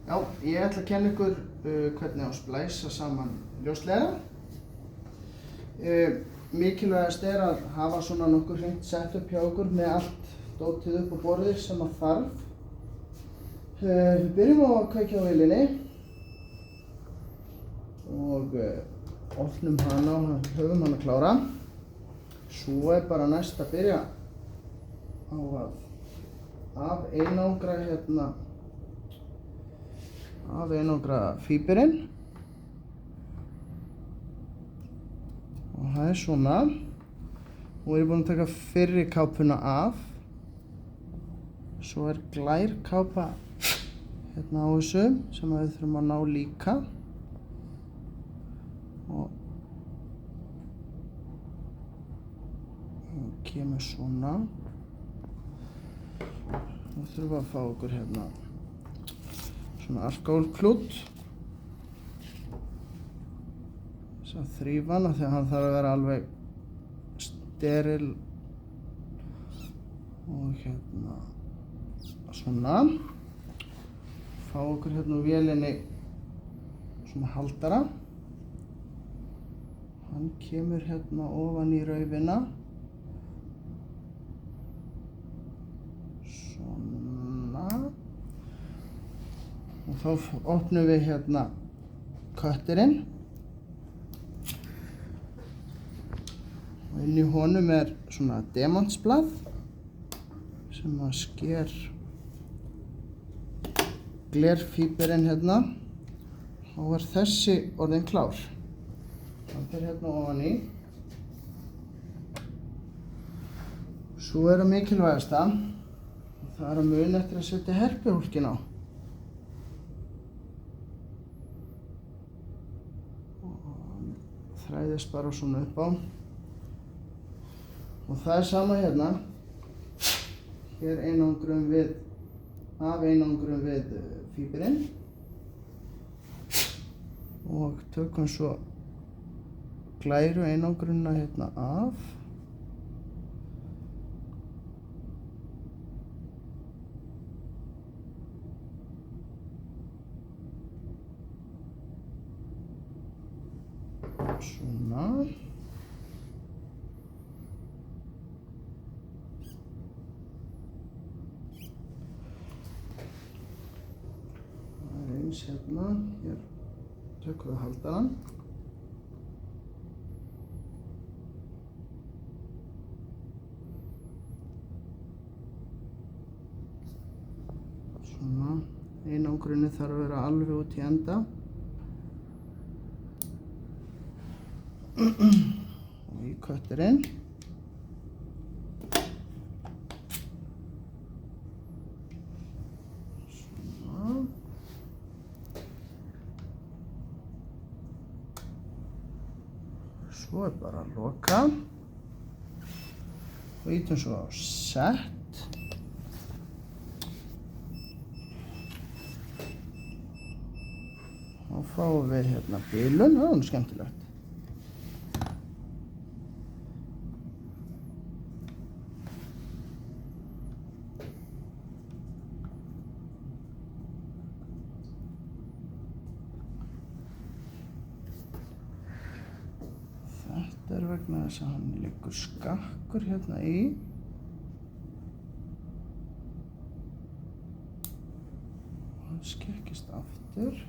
Já, ég ætla að kenna ykkur hvernig á að splæsa saman ljósleiðara. Mikilvægast að hafa svona nokkuð hreint setup hjá ykkur með allt dótið upp á borðið sem að þarf. Við byrjum á að kveikja á vélinni og opnum hana og höfum hana klára. Svo bara næst að byrja á að einangra fíberinn. Og það svona. Nú ég búinn að taka fyrri kápuna af. Svo glærkápa hérna á þessu sem við þurfum að ná líka. Og kemur svona. Nú þurfum við að fá okkur hérna svona alkóhólklút. Þess að þrífa hana þegar hann þarf að vera alveg steril. Og hérna svona. Fá okkur hérna úr vélinni svona haldara. Hann kemur hérna ofan í raufina. Svona. Og þá opnum við hérna kötterinn. Og inn í honum svona demantsblað sem að sker glerfíberinn hérna. Þá þessi orðinn klár. Hann fer hérna ofan í. Svo að mikilvægasta. Það að muna eftir að setja herpihólkinn á. Þræðist bara svona upp á. Og það sama hérna. Hér einangrum við fíberinn. Og tökum svo glæru einangrunna hérna af. Svona. Það eins hérna. Hér tökum við haldarann. Svona. Einangrunni þarf að vera alveg út í enda. Og í kötterinn. Svona. Svo bara að loka. Og ítum svo á set. Og fáum við hérna bilun. Það er skemmtilegt. Þetta vegna þess að hann liggur skakkur hérna í. Og hann skekkist aftur.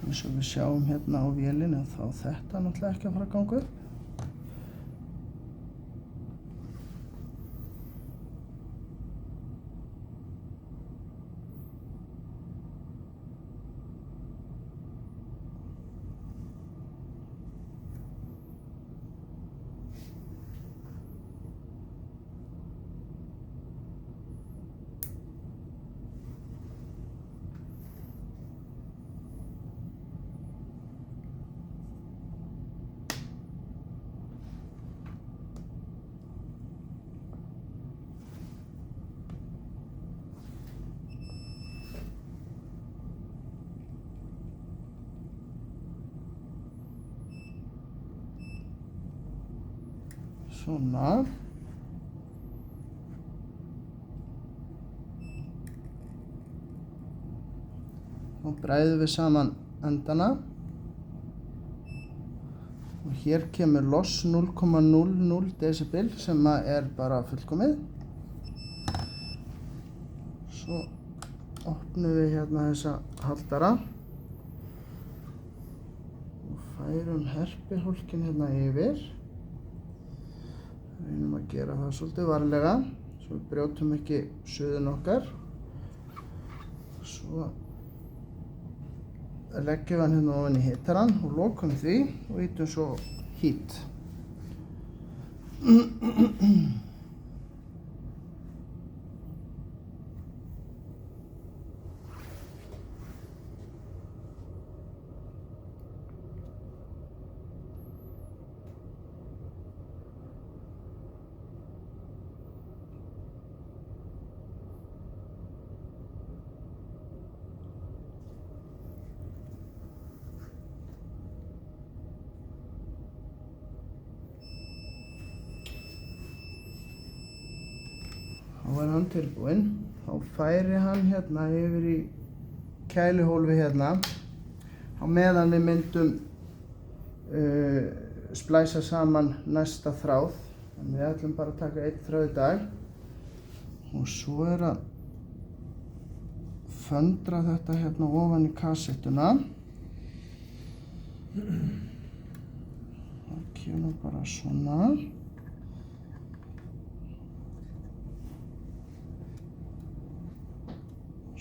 Eins og við sjáum hérna á vélinni þá þetta náttúrulega ekki að fara að ganga upp. Svona. Og bræðum við saman endana. Og hér kemur loss 0,00 decibel sem er bara fullkomið. Svo opnum við hérna þessa haldara. Og færum herpihólkin hérna yfir. Reynum að gera það svolítið varlega, svo við brjótum ekki suðun okkar. Svo leggjum við hann hérna ofan í hitarann og lokum því og ýtum svo heat. Þá er hann tilbúinn. Þá færi hann hérna yfir í kælihólfi hérna á meðan við myndum splæsa saman næsta þráð. En við ætlum bara að taka einn þráð í dag. Og svo er að föndra þetta hérna ofan í kassettuna. Það kemur bara svona.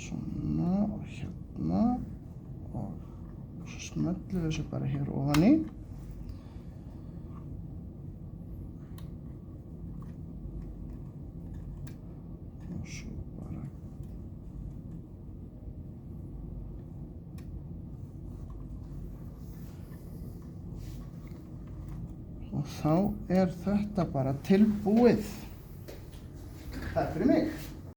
Svona og hérna og svo smellum við þessu bara hér ofan í. Og svo bara og þá er þetta bara tilbúið. Takk fyrir mig.